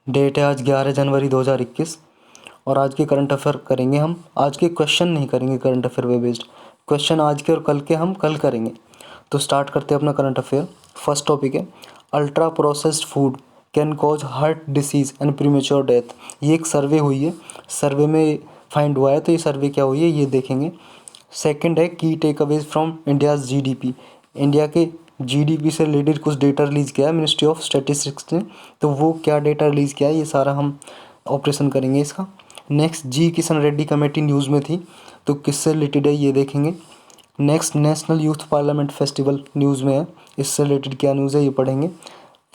Date है आज 11 जनवरी 2021 और आज के करंट अफेयर करेंगे हम। आज के क्वेश्चन नहीं करेंगे करंट अफेयर पे बेस्ड, क्वेश्चन आज के और कल के हम कल करेंगे। तो स्टार्ट करते हैं अपना करंट अफेयर। फर्स्ट टॉपिक है ultra processed food can cause heart disease and premature death. ये एक सर्वे हुई है, सर्वे में फाइंड हुआ है। तो ये सर्वे क्या हुई है ये देखेंगे। सेकंड है की takeaways from India's GDP. India के जीडीपी से रिलेटेड कुछ डेटा रिलीज़ किया है मिनिस्ट्री ऑफ स्टैटिस्टिक्स ने। तो वो क्या डेटा रिलीज़ किया है ये सारा हम ऑपरेशन करेंगे इसका। नेक्स्ट जी किशन रेड्डी कमेटी न्यूज़ में थी, तो किससे रिलेटेड है ये देखेंगे। Next national youth parliament festival news में है, इससे रिलेटेड क्या न्यूज़ है ये पढ़ेंगे।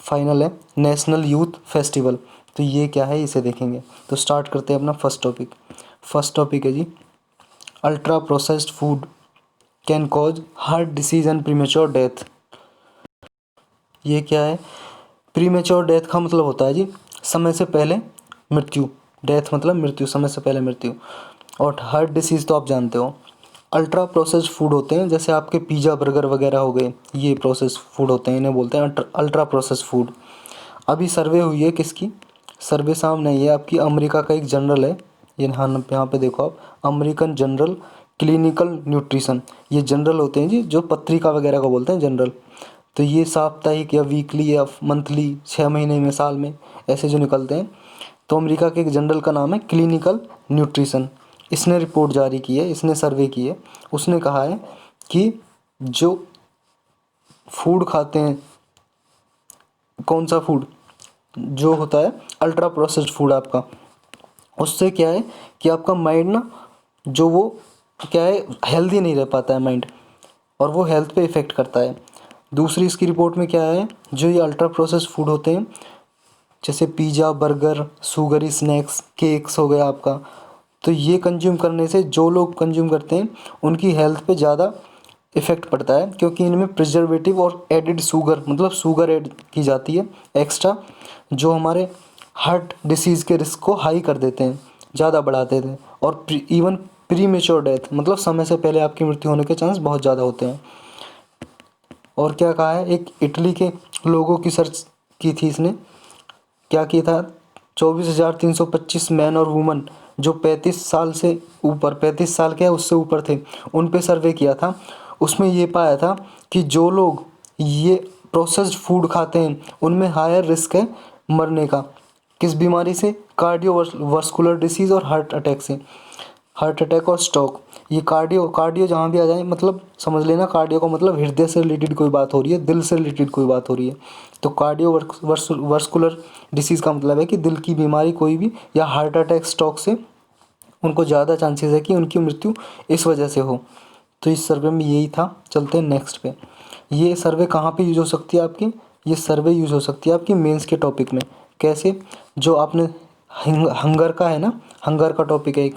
फाइनल है नेशनल यूथ फेस्टिवल, तो ये क्या है इसे देखेंगे। तो स्टार्ट करते हैं अपना फर्स्ट टॉपिक। फर्स्ट टॉपिक है जी ultra processed food can cause heart disease and premature death. ये क्या है? प्रीमेच्योर डेथ का मतलब होता है जी समय से पहले मृत्यु। डेथ मतलब मृत्यु, समय से पहले मृत्यु। और हार्ट डिसीज़ तो आप जानते हो। अल्ट्रा प्रोसेस्ड फूड होते हैं, जैसे आपके पिज़्ज़ा बर्गर वगैरह हो गए, ये प्रोसेस्ड फूड होते हैं, इन्हें बोलते हैं अल्ट्रा प्रोसेस्ड फूड। अभी सर्वे हुई है किसकी? सर्वे सामने ही है आपकी, अमेरिका का एक जनरल है, ये यहाँ पे देखो आप, अमेरिकन जर्नल क्लिनिकल न्यूट्रिशन। ये जनरल होते हैं जी जो पत्रिका वगैरह को बोलते हैं जनरल। तो ये साप्ताहिक या वीकली या मंथली, 6 महीने में, साल में, ऐसे जो निकलते हैं। तो अमेरिका के एक जनरल का नाम है क्लिनिकल न्यूट्रिशन। इसने रिपोर्ट जारी की है, इसने सर्वे की है। उसने कहा है कि जो फूड खाते हैं, कौन सा फूड जो होता है अल्ट्रा प्रोसेस्ड फूड आपका, उससे क्या है कि आपका माइंड ना, जो वो क्या है, हेल्दी नहीं रह पाता है माइंड, और वो हेल्थ पे इफ़ेक्ट करता है। दूसरी इसकी रिपोर्ट में क्या है, जो ये अल्ट्रा प्रोसेस्ड फूड होते हैं, जैसे pizza burger, sugary snacks, cakes हो गया आपका, तो ये कंज्यूम करने से, जो लोग कंज्यूम करते हैं उनकी हेल्थ पे ज़्यादा इफ़ेक्ट पड़ता है, क्योंकि इनमें प्रिजर्वेटिव और एडिड शुगर, मतलब शुगर ऐड की जाती है एक्स्ट्रा, जो हमारे हार्ट डिसीज़ के रिस्क को हाई कर देते हैं, ज़्यादा बढ़ा देते हैं। और इवन प्री मेच्योर डेथ, मतलब समय से पहले आपकी मृत्यु होने के चांस बहुत ज़्यादा होते हैं। और क्या कहा है, एक इटली के लोगों की सर्च की थी इसने, क्या किया था, 24,325 मैन और वुमन जो 35 साल से ऊपर, 35 साल के उससे ऊपर थे, उन पे सर्वे किया था। उसमें ये पाया था कि जो लोग ये प्रोसेस्ड फूड खाते हैं उनमें हायर रिस्क है मरने का। किस बीमारी से? कार्डियोवास्कुलर डिसीज़ और हार्ट अटैक से। हार्ट अटैक और स्ट्रोक, ये कार्डियो कार्डियो जहाँ भी आ जाए, मतलब समझ लेना कार्डियो का मतलब हृदय से रिलेटेड कोई बात हो रही है, दिल से रिलेटेड कोई बात हो रही है। तो कार्डियो वास्कुलर डिसीज़ का मतलब है कि दिल की बीमारी कोई भी, या हार्ट अटैक स्ट्रोक से उनको ज़्यादा चांसेस है कि उनकी मृत्यु इस वजह से हो। तो इस सर्वे में यही था। चलते हैं नेक्स्ट पे। ये सर्वे कहाँ पे यूज़ हो सकती है आपकी? ये सर्वे यूज़ हो सकती है आपकी मेंस के टॉपिक में। कैसे? जो आपने हंगर का है ना, हंगर का टॉपिक है एक,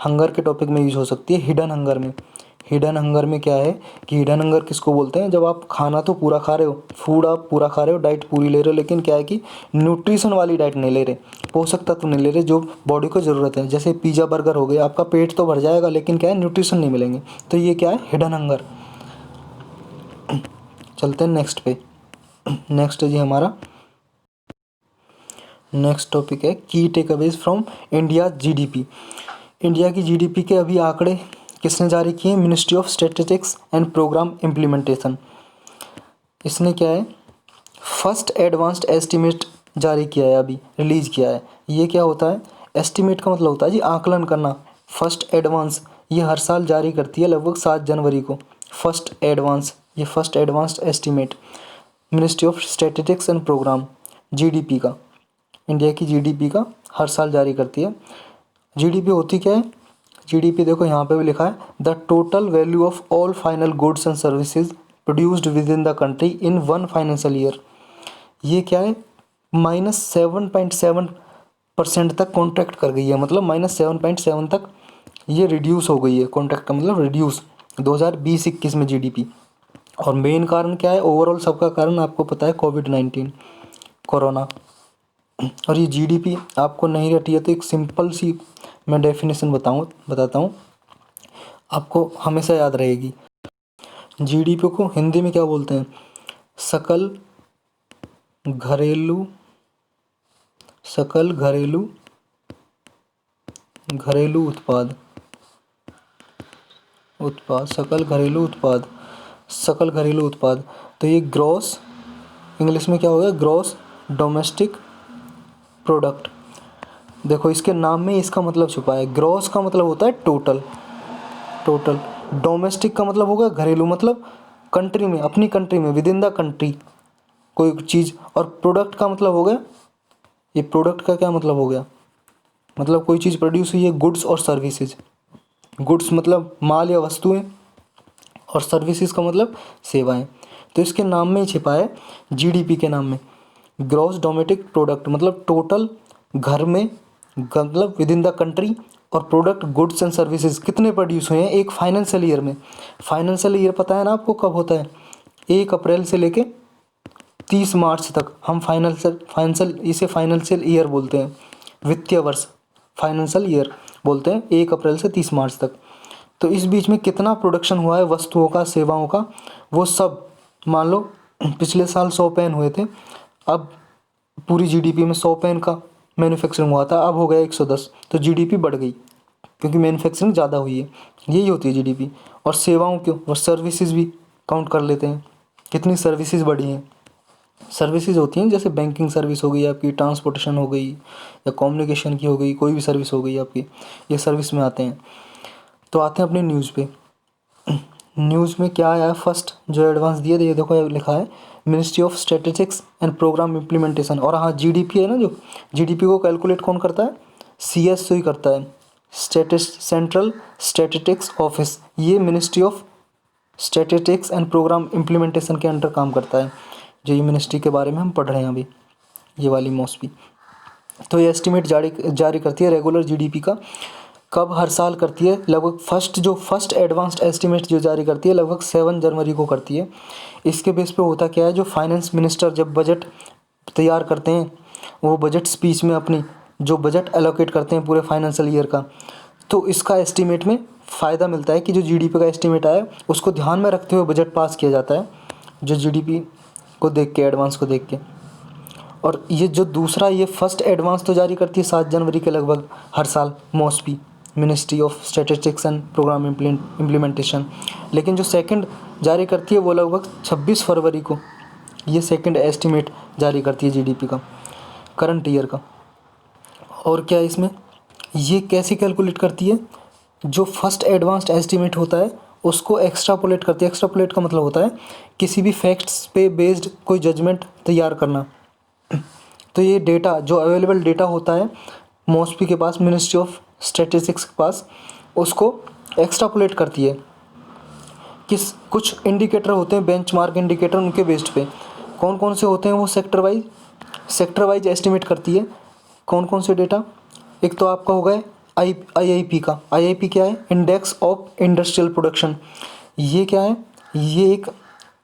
हंगर के टॉपिक में यूज़ हो सकती है, हिडन हंगर में। हिडन हंगर में क्या है कि हिडन हंगर किसको बोलते हैं? जब आप खाना तो पूरा खा रहे हो, फूड आप पूरा खा रहे हो, डाइट पूरी ले रहे हो, लेकिन क्या है कि न्यूट्रिशन वाली डाइट नहीं ले रहे, पोषक तत्व नहीं ले रहे जो बॉडी को ज़रूरत है। जैसे पिज़्ज़ा बर्गर हो गया, आपका पेट तो भर जाएगा लेकिन क्या है, न्यूट्रिशन नहीं मिलेंगे। तो ये क्या है, हिडन हंगर। चलते हैं नेक्स्ट पे। नेक्स्ट है जी हमारा, नेक्स्ट टॉपिक है की takeaways from India GDP. India की जीडीपी के अभी आंकड़े किसने जारी किए? Ministry of statistics and programme implementation. इसने क्या है, फर्स्ट एडवांस्ड एस्टीमेट जारी किया है, अभी रिलीज़ किया है। ये क्या होता है? एस्टीमेट का मतलब होता है जी आकलन करना। फर्स्ट एडवांस ये हर साल जारी करती है लगभग 7 जनवरी को। फर्स्ट एडवांस, ये first advanced estimate ministry of statistics and programme, GDP का, इंडिया की जीडीपी का हर साल जारी करती है। जीडीपी होती क्या है? जीडीपी देखो यहाँ पे भी लिखा है, the total value of all final goods and services produced with in the country in one financial year. ये क्या है, -7.7% तक कॉन्ट्रैक्ट कर गई है, मतलब -7.7 तक ये रिड्यूस हो गई है। कॉन्ट्रैक्ट का मतलब रिड्यूस 2020-21 में जीडीपी। और मेन कारण क्या है ओवरऑल, सबका कारण आपको पता है, कोविड-19, कोरोना। और ये जीडीपी आपको नहीं रटी है तो एक सिंपल सी मैं डेफिनेशन बताता हूँ, आपको हमेशा याद रहेगी। जीडीपी को हिंदी में क्या बोलते हैं? सकल घरेलू सकल घरेलू उत्पाद, सकल घरेलू उत्पाद, सकल घरेलू उत्पाद। तो ये ग्रॉस, इंग्लिश में क्या होगा, ग्रॉस डोमेस्टिक प्रोडक्ट। देखो इसके नाम में इसका मतलब छुपा है। ग्रॉस का मतलब होता है टोटल, डोमेस्टिक का मतलब होगा घरेलू, मतलब कंट्री में, अपनी कंट्री में, विद इन द कंट्री कोई चीज़। और प्रोडक्ट का मतलब हो गया, ये प्रोडक्ट का क्या मतलब हो गया, मतलब कोई चीज़ प्रोड्यूस हुई है, गुड्स और सर्विसेज। गुड्स मतलब माल या वस्तुएं, और सर्विसेज का मतलब सेवाएं। तो इसके नाम में ही छिपा है, जीडीपी के नाम में, ग्रॉस डोमेस्टिक प्रोडक्ट, मतलब टोटल घर में, मतलब विद इन द कंट्री, और प्रोडक्ट गुड्स एंड सर्विसेज कितने प्रोड्यूस हुए हैं एक फाइनेंशियल ईयर में। फाइनेंशियल ईयर पता है ना आपको कब होता है, 1 अप्रैल से लेके 30 मार्च तक। हम फाइनेंशियल इसे फाइनेंशियल ईयर बोलते हैं, वित्तीय वर्ष फाइनेंशियल ईयर बोलते हैं, 1 अप्रैल से 30 मार्च तक। तो इस बीच में कितना प्रोडक्शन हुआ है वस्तुओं का, सेवाओं का, वो सब मान लो। पिछले साल 100 पेन हुए थे, अब पूरी जीडीपी में 100 पेन का मैन्युफैक्चरिंग हुआ था, अब हो गया 110, तो जीडीपी बढ़ गई क्योंकि मैन्युफैक्चरिंग ज़्यादा हुई है। यही होती है जीडीपी। और सेवाओं क्यों, और सर्विसेज भी काउंट कर लेते हैं, कितनी सर्विसेज बढ़ी हैं। सर्विसेज होती हैं जैसे बैंकिंग सर्विस हो गई आपकी, ट्रांसपोर्टेशन हो गई, या कम्युनिकेशन की हो गई, कोई भी सर्विस हो गई आपकी, ये सर्विस में आते हैं। तो आते हैं अपने न्यूज़ पे। न्यूज़ में क्या आया फर्स्ट जो एडवांस दिए थे, ये देखो ये लिखा है, ministry of statistics and programme implementation. और हाँ, जीडीपी है ना, जो जीडीपी को कैलकुलेट कौन करता है, सीएसओ ही करता है, सेंट्रल स्टैटिस्टिक्स ऑफिस। ये ministry of statistics and programme implementation के अंडर काम करता है, जो ये मिनिस्ट्री के बारे में हम पढ़ रहे हैं अभी, ये वाली मॉस्पी। तो ये एस्टीमेट जारी करती है रेगुलर जीडीपी का। कब, हर साल करती है लगभग। फर्स्ट एडवांस्ड एस्टीमेट जो जारी करती है लगभग 7 जनवरी को करती है। इसके बेस पे होता क्या है, जो फाइनेंस मिनिस्टर जब बजट तैयार करते हैं, वो बजट स्पीच में अपनी जो बजट एलोकेट करते हैं पूरे फाइनेंशियल ईयर का, तो इसका एस्टीमेट में फ़ायदा मिलता है कि जो जीडीपी का एस्टीमेट आया उसको ध्यान में रखते हुए बजट पास किया जाता है, जो जीडीपी को देख के, एडवांस को देख के। और ये जो दूसरा, ये फर्स्ट एडवांस तो जारी करती है 7 जनवरी के लगभग हर साल MoSPI, ministry of statistics and programme implementation. लेकिन जो सेकंड जारी करती है वो लगभग 26 फरवरी को, ये सेकंड एस्टीमेट जारी करती है जीडीपी का, करंट ईयर का। और क्या है इसमें, ये कैसे कैलकुलेट करती है, जो फर्स्ट एडवांस्ड एस्टीमेट होता है उसको एक्स्ट्रापोलेट करती है। एक्स्ट्रापोलेट का मतलब होता है किसी भी फैक्ट्स पे बेस्ड कोई जजमेंट तैयार करना। तो ये डेटा, जो अवेलेबल डेटा होता है मॉस्पी के पास, मिनिस्ट्री ऑफ स्टैटिस्टिक्स के पास, उसको एक्स्ट्रापोलेट करती है। कुछ इंडिकेटर होते हैं, बेंचमार्क इंडिकेटर, उनके बेस्ड पे कौन कौन से होते हैं वो सेक्टर वाइज एस्टिमेट करती है। कौन कौन से डेटा, एक तो आपका होगा आईआईपी का। आईआईपी क्या है, इंडेक्स ऑफ इंडस्ट्रियल प्रोडक्शन। ये क्या है, ये एक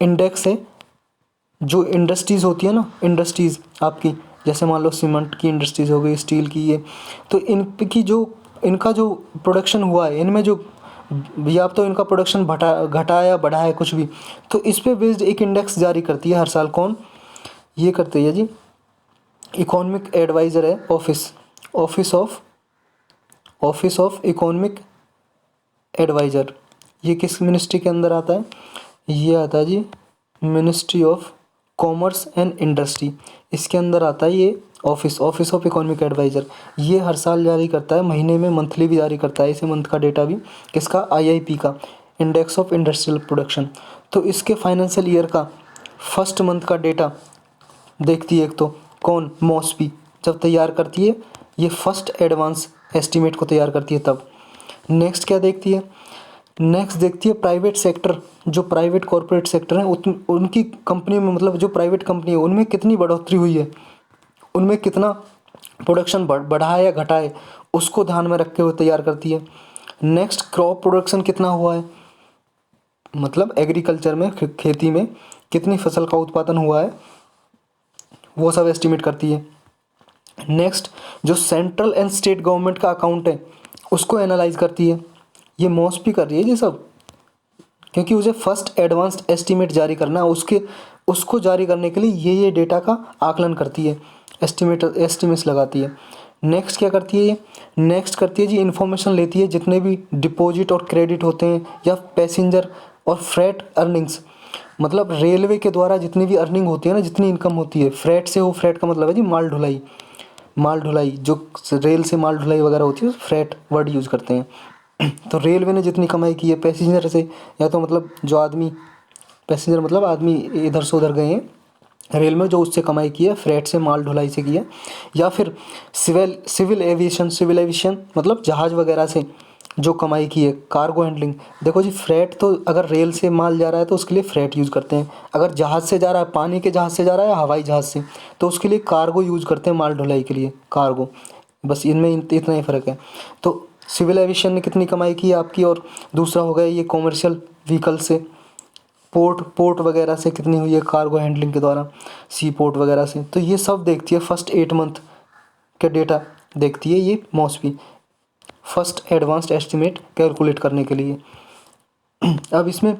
इंडेक्स है जो इंडस्ट्रीज़ होती है ना, इंडस्ट्रीज़ आपकी, जैसे मान लो सीमेंट की इंडस्ट्रीज़ हो गई, स्टील की, ये तो इनका जो प्रोडक्शन हुआ है, इनमें जो, या तो इनका प्रोडक्शन घटा या बढ़ा है कुछ भी, तो इस पे बेस्ड एक इंडेक्स जारी करती है हर साल। कौन ये करती है जी, इकोनॉमिक एडवाइज़र है, ऑफिस ऑफ इकोनॉमिक एडवाइज़र। ये किस मिनिस्ट्री के अंदर आता है, ये आता है जी ministry of commerce and industry, इसके अंदर आता है ये ऑफिस ऑफ इकोनॉमिक एडवाइज़र। ये हर साल जारी करता है, महीने में, मंथली भी जारी करता है, इसे मंथ का डेटा भी, किसका, आईआईपी का, इंडेक्स ऑफ इंडस्ट्रियल प्रोडक्शन। तो इसके फाइनेंशियल ईयर का फर्स्ट मंथ का डेटा देखती है एक तो कौन, मॉस्पी जब तैयार करती है, ये फर्स्ट एडवांस एस्टीमेट को तैयार करती है तब। नेक्स्ट क्या देखती है, नेक्स्ट देखती है प्राइवेट सेक्टर, जो प्राइवेट कॉरपोरेट सेक्टर हैं उनकी कंपनी में, मतलब जो प्राइवेट कंपनी है उनमें कितनी बढ़ोतरी हुई है, उनमें कितना प्रोडक्शन बढ़ा है या घटा है, उसको ध्यान में रखते हुए तैयार करती है। नेक्स्ट क्रॉप प्रोडक्शन कितना हुआ है, मतलब एग्रीकल्चर में, खेती में कितनी फसल का उत्पादन हुआ है, वो सब एस्टिमेट करती है। नेक्स्ट जो सेंट्रल एंड स्टेट गवर्नमेंट का अकाउंट है उसको एनालाइज करती है। ये मॉस्पी कर रही है ये सब, क्योंकि उसे फर्स्ट एडवांस्ड एस्टीमेट जारी करना है, उसको जारी करने के लिए ये डेटा का आकलन करती है। एस्टिमेट्स लगाती है। नेक्स्ट क्या करती है ये, नेक्स्ट करती है जी इन्फॉर्मेशन लेती है जितने भी डिपॉजिट और क्रेडिट होते हैं या पैसेंजर और फ्रेट अर्निंग्स, मतलब रेलवे के द्वारा जितनी भी अर्निंग होती है ना, जितनी इनकम होती है फ्रेट से हो, फ्रेट का मतलब है जी माल ढुलाई, माल ढुलाई जो रेल से माल ढुलाई वगैरह होती है फ्रेट वर्ड यूज़ करते हैं। तो रेलवे ने जितनी कमाई की है पैसेंजर से, या तो मतलब जो आदमी, पैसेंजर मतलब आदमी इधर से उधर गए हैं रेल में, जो उससे कमाई की है फ्रेट से माल ढुलाई से की है, या फिर सिविल एविएशन मतलब जहाज़ वगैरह से जो कमाई की है, कार्गो हैंडलिंग। देखो जी फ्रेट तो अगर रेल से माल जा रहा है तो उसके लिए फ्रेट यूज़ करते हैं, अगर जहाज़ से जा रहा है, पानी के जहाज़ से जा रहा है या हवाई जहाज़ से, तो उसके लिए कार्गो यूज़ करते हैं, माल ढुलाई के लिए कार्गो। बस इनमें इतना ही फ़र्क है। तो सिविल एविएशन ने कितनी कमाई की है आपकी, और दूसरा हो गया ये कॉमर्शियल व्हीकल से, पोर्ट वगैरह से कितनी हुई है कार्गो हैंडलिंग के द्वारा, सी पोर्ट वगैरह से। तो ये सब देखती है फर्स्ट 8 मंथ के डेटा देखती है ये मॉस्पी, फर्स्ट एडवांस्ड एस्टिमेट कैलकुलेट करने के लिए। अब इसमें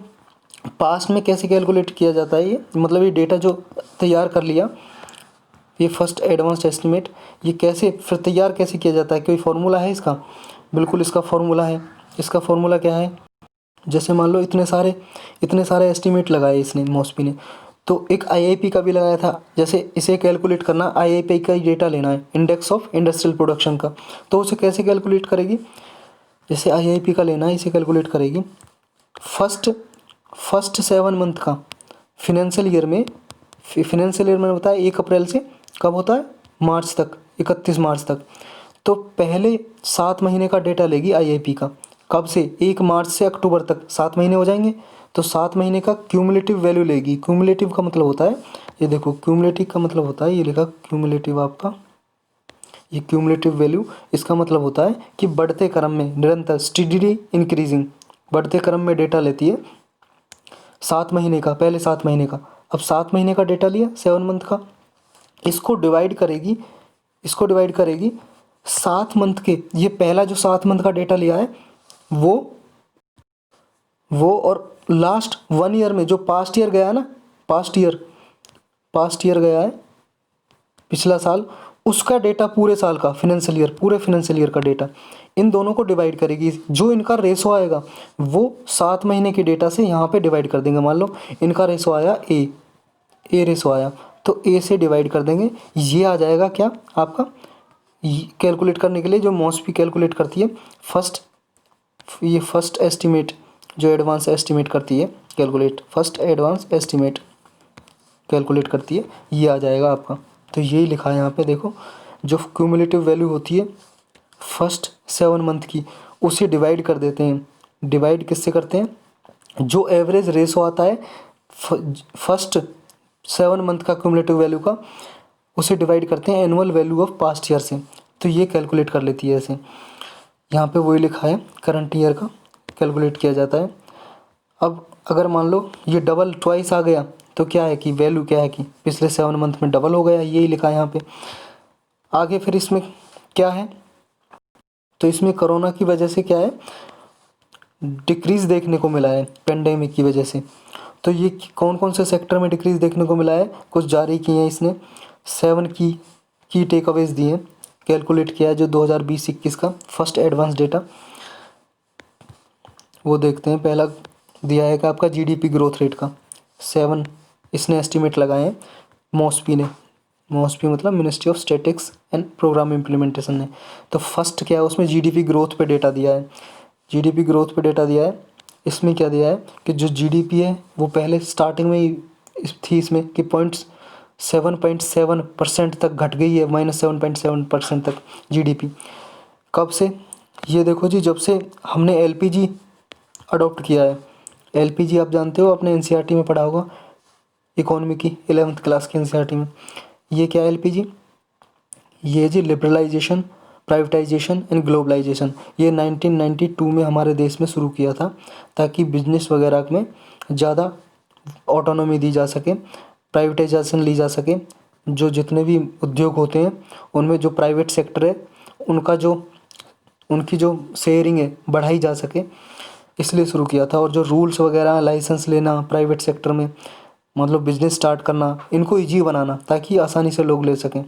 पास्ट में कैसे कैलकुलेट किया जाता है ये, मतलब ये डेटा जो तैयार कर लिया ये फर्स्ट एडवांस्ड एस्टिमेट, ये कैसे फिर तैयार कैसे किया जाता है, कोई फार्मूला है इसका? बिल्कुल इसका फार्मूला है। इसका फार्मूला क्या है, जैसे मान लो इतने सारे एस्टिमेट लगाए इसने मॉस्पी ने, तो एक आईआईपी का भी लगाया था। जैसे इसे कैलकुलेट करना, आईआईपी का ही डेटा लेना है इंडेक्स ऑफ इंडस्ट्रियल प्रोडक्शन का, तो उसे कैसे कैलकुलेट करेगी, जैसे आईआईपी का लेना है इसे कैलकुलेट करेगी फर्स्ट 7 मंथ का फिनेंशियल ईयर में बताया 1 अप्रैल से कब होता है, मार्च तक, 31 मार्च तक। तो पहले 7 महीने का डेटा लेगी आईआईपी का, कब से, 1 मार्च से अक्टूबर तक 7 महीने हो जाएंगे, तो 7 महीने का क्यूमुलेटिव वैल्यू लेगी। क्यूमुलेटिव का मतलब होता है, ये देखो क्यूमुलेटिव का मतलब होता है, ये लिखा क्यूमुलेटिव आपका, ये क्यूमुलेटिव वैल्यू इसका मतलब होता है कि बढ़ते क्रम में निरंतर स्टेडीली इंक्रीजिंग, बढ़ते क्रम में डेटा लेती है 7 महीने का, पहले 7 महीने का। अब 7 महीने का डेटा लिया 7 मंथ का, इसको डिवाइड करेगी 7 मंथ के, ये पहला जो 7 मंथ का डेटा लिया है वो और लास्ट 1 ईयर में जो पास्ट ईयर गया है ना, पास्ट ईयर गया है पिछला साल, उसका डेटा पूरे साल का पूरे फाइनेंशियल ईयर का डेटा, इन दोनों को डिवाइड करेगी। जो इनका रेशो आएगा वो 7 महीने के डेटा से यहाँ पे डिवाइड कर देंगे। मान लो इनका रेशो आया ए रेशो आया, तो ए से डिवाइड कर देंगे, ये आ जाएगा क्या आपका, कैलकुलेट करने के लिए जो मॉस्पी कैलकुलेट करती है फर्स्ट एस्टिमेट, जो एडवांस एस्टिमेट करती है फर्स्ट एडवांस एस्टिमेट कैलकुलेट करती है, ये आ जाएगा आपका। तो यही लिखा है यहाँ पे देखो, जो क्यूमुलेटिव वैल्यू होती है फर्स्ट 7 मंथ की, उसे डिवाइड कर देते हैं। डिवाइड किससे करते हैं, जो एवरेज रेशो आता है फर्स्ट 7 मंथ का क्यूमुलेटिव वैल्यू का, उसे डिवाइड करते हैं annual value of past year से, तो ये कैलकुलेट कर लेती है ऐसे। यहाँ पे वही लिखा है करंट ईयर का कैलकुलेट किया जाता है। अब अगर मान लो ये डबल ट्वाइस आ गया तो क्या है कि वैल्यू क्या है कि पिछले 7 मंथ में डबल हो गया, यही लिखा है यहाँ पे। आगे फिर इसमें क्या है, तो इसमें कोरोना की वजह से क्या है, डिक्रीज़ देखने को मिला है पेंडेमिक की वजह से। तो ये कौन कौन से सेक्टर में डिक्रीज़ देखने को मिला है, कुछ जारी किए हैं इसने, 7 की टेक अवेज दिए हैं, कैलकुलेट किया है जो 2020-21 का फर्स्ट एडवांस डेटा, वो देखते हैं। पहला दिया है कि आपका जीडीपी ग्रोथ रेट का 7 इसने एस्टिमेट लगाए हैं मॉस्पी मतलब ministry of statics and programme implementation ने। तो फर्स्ट क्या है उसमें जीडीपी ग्रोथ पे डेटा दिया है, इसमें क्या दिया है कि जो जीडीपी है वो पहले स्टार्टिंग में ही थी इसमें कि 7.7% तक घट गई है, -7.7% तक जीडीपी। कब से, ये देखो जी जब से हमने एलपीजी अडॉप्ट किया है। एलपीजी आप जानते हो, अपने एनसीईआरटी में पढ़ा होगा, इकोनॉमी की 11th क्लास की एनसीईआरटी में। ये क्या है एलपीजी, ये जी लिबरलाइजेशन, प्राइवेटाइजेशन एंड ग्लोबलाइजेशन, ये 1992 में हमारे देश में शुरू किया था ताकि बिजनेस वगैरह में ज़्यादा ऑटोनॉमी दी जा सके, प्राइवेटाइजेशन ली जा सके। जो जितने भी उद्योग होते हैं उनमें जो प्राइवेट सेक्टर है उनकी जो शेयरिंग है बढ़ाई जा सके, इसलिए शुरू किया था। और जो रूल्स वगैरह, लाइसेंस लेना प्राइवेट सेक्टर में, मतलब बिजनेस स्टार्ट करना, इनको ईजी बनाना ताकि आसानी से लोग ले सकें।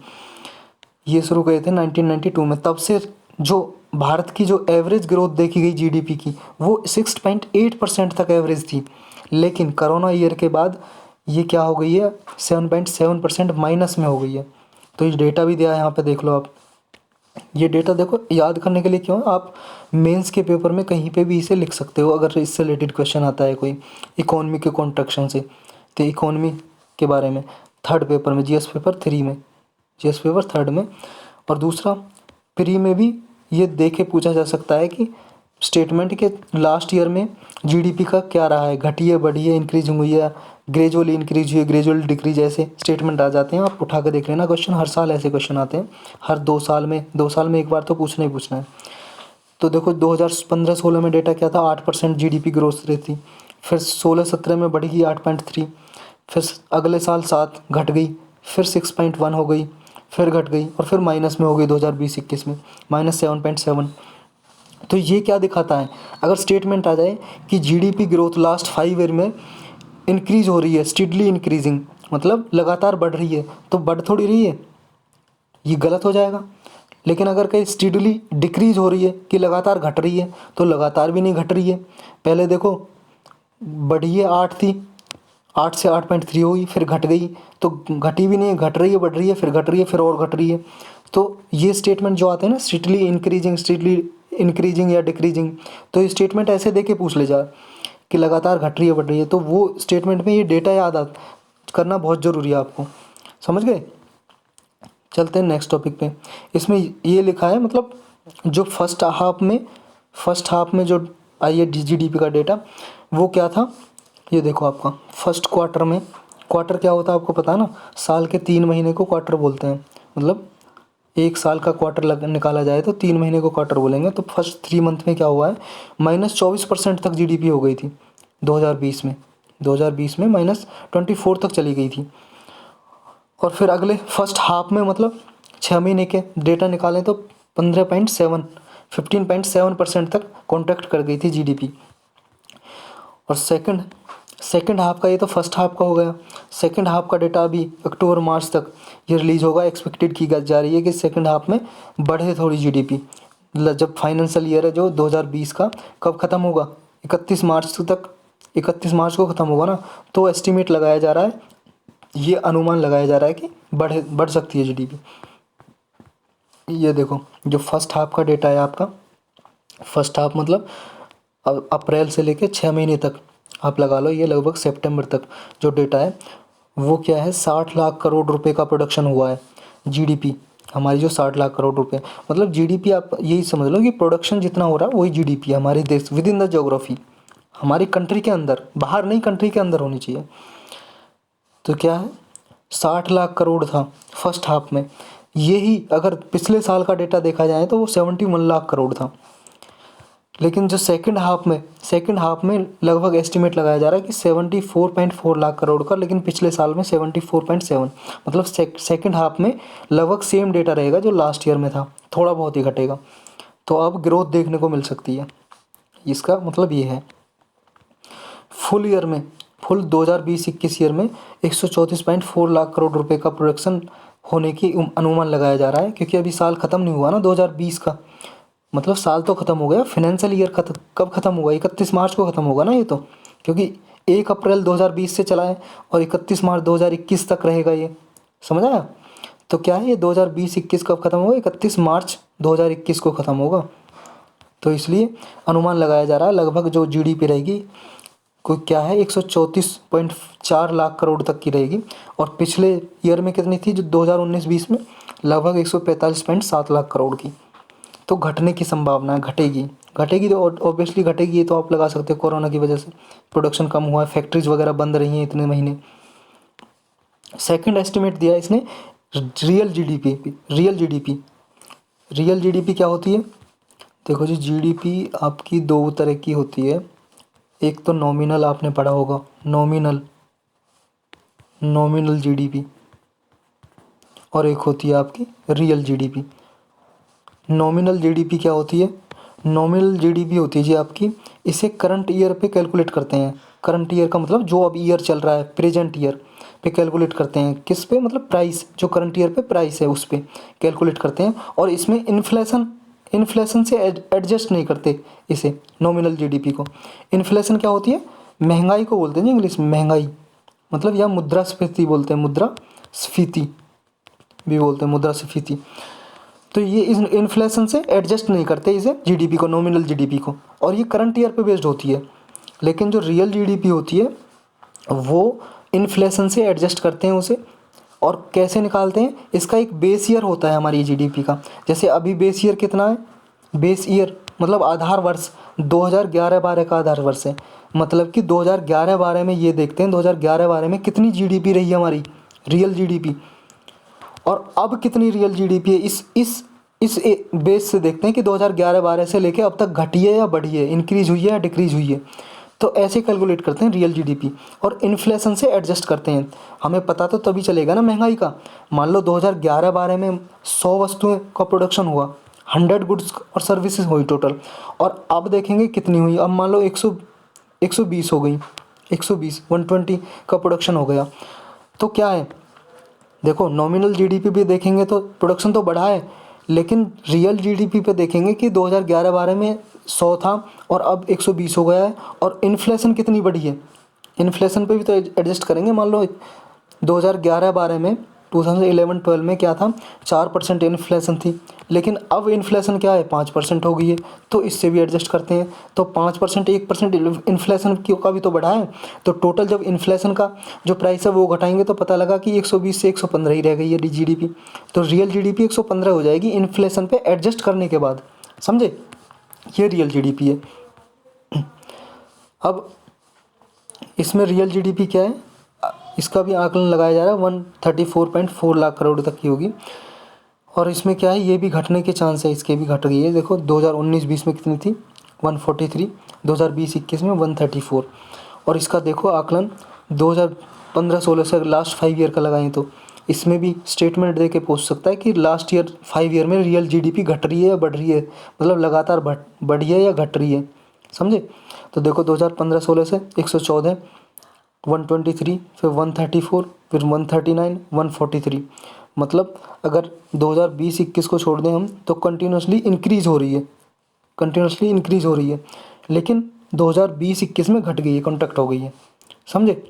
ये शुरू किए थे 1992 में। तब से जो भारत की जो एवरेज ग्रोथ देखी गई जीडीपी की वो 6.8% तक एवरेज थी, लेकिन कोरोना ईयर के बाद ये क्या हो गई है, 7.7% माइनस में हो गई है। तो ये डेटा भी दिया है यहाँ पे, देख लो आप। ये डेटा देखो, याद करने के लिए क्यों, आप मेंस के पेपर में कहीं पे भी इसे लिख सकते हो अगर इससे रिलेटेड क्वेश्चन आता है कोई इकोनॉमी के कॉन्ट्रैक्शन से। तो इकोनॉमी के बारे में थर्ड पेपर में, जीएस पेपर 3 में, जीएस पेपर थर्ड में। और दूसरा प्री में भी ये देख के पूछा जा सकता है कि स्टेटमेंट के लास्ट ईयर में जीडीपी का क्या रहा है, घटी है, बढ़ी है, इंक्रीज हुई है, ग्रेजुअली इंक्रीज हुई है, ग्रेजुअल डिक्रीज, ऐसे स्टेटमेंट आ जाते हैं। आप उठा के देख लेना क्वेश्चन, हर साल ऐसे क्वेश्चन आते हैं, हर 2 साल में एक बार तो पूछना ही पूछना है। तो देखो 2015-16 में डेटा क्या था, 8% जीडीपी ग्रोथ रेट थी। फिर 16-17 में बढ़ गई 8.3, फिर अगले साल 7 घट गई, फिर 6.1 हो गई, फिर घट गई और फिर माइनस में हो गई 2020-21 में -7.7। तो ये क्या दिखाता है, अगर स्टेटमेंट आ जाए कि जीडीपी ग्रोथ लास्ट 5 ईयर में इंक्रीज हो रही है, स्टीडली इंक्रीजिंग, मतलब लगातार बढ़ रही है, तो बढ़ थोड़ी रही है, ये गलत हो जाएगा। लेकिन अगर कहीं स्टीडली डिक्रीज हो रही है कि लगातार घट रही है, तो लगातार भी नहीं घट रही है। पहले देखो बढ़ी है 8 थी, 8 से 8.3 हुई, फिर घट गई, तो घटी भी नहीं है, घट रही है, बढ़ रही है, फिर घट रही है, फिर और घट रही है। तो ये स्टेटमेंट जो आते हैं ना, स्ट्रिक्टली इंक्रीजिंग या डिक्रीजिंग, तो ये स्टेटमेंट ऐसे दे के पूछ ले जा कि लगातार घट रही है, बढ़ रही है, तो वो स्टेटमेंट में ये डेटा याद करना बहुत ज़रूरी है आपको। समझ गए? चलते हैं नेक्स्ट टॉपिक पे। इसमें ये लिखा है, मतलब जो फर्स्ट हाफ में जो आई है जीडीपी का डेटा, वो क्या था, ये देखो आपका फर्स्ट क्वार्टर में, क्वार्टर क्या होता है आपको पता है ना, साल के 3 महीने को क्वार्टर बोलते हैं, मतलब एक साल का क्वार्टर निकाला जाए तो 3 महीने को क्वार्टर बोलेंगे। तो फर्स्ट 3 मंथ में क्या हुआ है, -24% तक जीडीपी हो गई थी 2020 में, 2020 में -24 तक चली गई थी। और फिर अगले फर्स्ट हाफ में, मतलब 6 महीने के डेटा निकालें तो 15.7% तक कॉन्ट्रैक्ट कर गई थी जीडीपी। और सेकंड हाफ का, ये तो फर्स्ट हाफ का हो गया। सेकंड हाफ का डेटा अभी अक्टूबर मार्च तक ये रिलीज़ होगा। एक्सपेक्टेड की जा रही है कि सेकंड हाफ में बढ़े थोड़ी जीडीपी। जब फाइनेंशियल ईयर है जो 2020 का कब ख़त्म होगा, 31 मार्च तक, 31 मार्च को ख़त्म होगा ना, तो एस्टिमेट लगाया जा रहा है, ये अनुमान लगाया जा रहा है कि बढ़ सकती है जीडीपी। ये देखो जो फर्स्ट हाफ का डेटा है आपका, फर्स्ट हाफ मतलब अप्रैल से लेके 6 महीने तक आप लगा लो, ये लगभग सितंबर तक जो डेटा है वो क्या है, 60 लाख करोड़ रुपए का प्रोडक्शन हुआ है। जीडीपी हमारी जो 60 लाख करोड़ रुपए, मतलब जीडीपी आप यही समझ लो कि प्रोडक्शन जितना हो रहा है वही जीडीपी है हमारे देश, विद इन द ज्योग्राफी, हमारी कंट्री के अंदर, बाहर नहीं, कंट्री के अंदर होनी चाहिए। तो क्या है, 60 लाख करोड़ था फर्स्ट हाफ में। यही अगर पिछले साल का डेटा देखा जाए तो वो 71 लाख करोड़ था। लेकिन जो सेकंड हाफ में लगभग एस्टिमेट लगाया जा रहा है कि 74.4 लाख करोड़ का, लेकिन पिछले साल में 74.7, मतलब सेकंड हाफ में लगभग सेम डेटा रहेगा जो लास्ट ईयर में था, थोड़ा बहुत ही घटेगा। तो अब ग्रोथ देखने को मिल सकती है, इसका मतलब ये है। फुल 2020-21 ईयर में 134.4 लाख करोड़ रुपए का प्रोडक्शन होने की अनुमान लगाया जा रहा है, क्योंकि अभी साल ख़त्म नहीं हुआ ना 2020 का, मतलब साल तो ख़त्म हो गया, फाइनेंशियल ईयर कब ख़त्म होगा, 31 मार्च को ख़त्म होगा ना ये तो, क्योंकि 1 अप्रैल 2020 से चला है और 31 मार्च 2021 तक रहेगा ये, समझ आया? तो क्या है, ये 2020-21 कब ख़त्म होगा, 31 मार्च 2021 को ख़त्म होगा। तो इसलिए अनुमान लगाया जा रहा है लगभग जो जीडीपी रहेगी कोई क्या है 134.4 लाख करोड़ तक की रहेगी। और पिछले ईयर में कितनी थी, जो 2019-20 में, लगभग 145.7 लाख करोड़ की। तो घटने की संभावना है, घटेगी तो ऑब्वियसली घटेगी, ये तो आप लगा सकते हो, कोरोना की वजह से प्रोडक्शन कम हुआ है, फैक्ट्रीज वगैरह बंद रही हैं इतने महीने। सेकंड एस्टिमेट दिया इसने रियल जीडीपी क्या होती है, देखो जी, जीडीपी आपकी 2 तरह की होती है। एक तो नॉमिनल, आपने पढ़ा होगा, नॉमिनल जीडीपी, और एक होती है आपकी रियल जीडीपी। नॉमिनल जीडीपी क्या होती है, नॉमिनल जीडीपी होती है जी आपकी, इसे करंट ईयर पे कैलकुलेट करते हैं। करंट ईयर का मतलब जो अब ईयर चल रहा है, पे कैलकुलेट करते हैं। किस पे? मतलब प्राइस, जो करंट ईयर पे प्राइस है उस पे कैलकुलेट करते हैं। और इसमें इन्फ्लेशन से एडजस्ट नहीं करते इसे, नॉमिनल जीडीपी को। इन्फ्लेशन क्या होती है? महंगाई को बोलते हैं इंग्लिश में, महंगाई मतलब, या मुद्रास्फीति बोलते हैं, मुद्रास्फीति भी बोलते हैं, मुद्रास्फीति। तो ये इस इन्फ्लेशन से एडजस्ट नहीं करते इसे, जीडीपी को, नॉमिनल जीडीपी को, और ये करंट ईयर पे बेस्ड होती है। लेकिन जो रियल जीडीपी होती है वो इन्फ्लेशन से एडजस्ट करते हैं उसे। और कैसे निकालते हैं? इसका एक बेस ईयर होता है हमारी जीडीपी का। जैसे अभी बेस ईयर कितना है? बेस ईयर मतलब आधार वर्ष 2011-12 का आधार वर्ष है। मतलब कि 2011-12 में ये देखते हैं 2011-12 में कितनी जीडीपी रही है हमारी, रियल जीडीपी, और अब कितनी रियल जीडीपी है। इस बेस से देखते हैं कि 2011-12 से लेके अब तक घटी है या बढ़ी है, इंक्रीज हुई है या डिक्रीज हुई है। तो ऐसे कैलकुलेट करते हैं रियल जीडीपी, और इन्फ्लेशन से एडजस्ट करते हैं। हमें पता तो तभी चलेगा ना महंगाई का। मान लो 2011-12 में 100 वस्तुएं का प्रोडक्शन हुआ, 100 गुड्स और सर्विसेज हुई टोटल, और अब देखेंगे कितनी हुई। अब मान लो 120 हो गई, 120 का प्रोडक्शन हो गया। तो क्या है, देखो नॉमिनल जीडीपी भी देखेंगे तो प्रोडक्शन तो बढ़ा है, लेकिन रियल जीडीपी पे देखेंगे कि 2011-12 में 100 था और अब 120 हो गया है। और इन्फ्लेशन कितनी बढ़ी है, इन्फ्लेशन पे भी तो एडजस्ट करेंगे। मान लो 2011-12 में, 2011-12 में क्या था, 4% इन्फ्लेशन थी, लेकिन अब इन्फ्लेशन क्या है, 5% हो गई है। तो इससे भी एडजस्ट करते हैं। तो 5%, 1% इन्फ्लेशन का भी तो बढ़ा है। तो टोटल जब इन्फ्लेशन का जो प्राइस है वो घटाएंगे तो पता लगा कि 120 से 115 ही रह गई है जीडीपी। तो रियल जीडीपी 115 हो जाएगी इन्फ्लेशन पे एडजस्ट करने के बाद। समझे? ये रियल जीडीपी है। अब इसमें रियल जीडीपी क्या है, इसका भी आकलन लगाया जा रहा है, 134.4 लाख करोड़ तक की होगी। और इसमें क्या है, ये भी घटने के चांस है, इसके भी घट गई है। देखो 2019-20 में कितनी थी, 143, 2020-21 में 134। और इसका देखो आकलन 2015-16 से लास्ट 5 ईयर का लगाएं तो इसमें भी स्टेटमेंट दे के पूछ सकता है कि लास्ट ईयर 5 ईयर में रियल जीडीपी घट रही है या बढ़ रही है, मतलब लगातार बढ़ी है या घट रही है। समझे? तो देखो 2015-16 से 114, 123, फिर 134, फिर 139, 143। मतलब अगर 2020-21 को छोड़ दें हम तो कंटिन्यूसली इंक्रीज़ हो रही है, कंटिन्यूसली इंक्रीज़ हो रही है। लेकिन 2020-21 में घट गई है, कॉन्ट्रैक्ट हो गई है। समझे?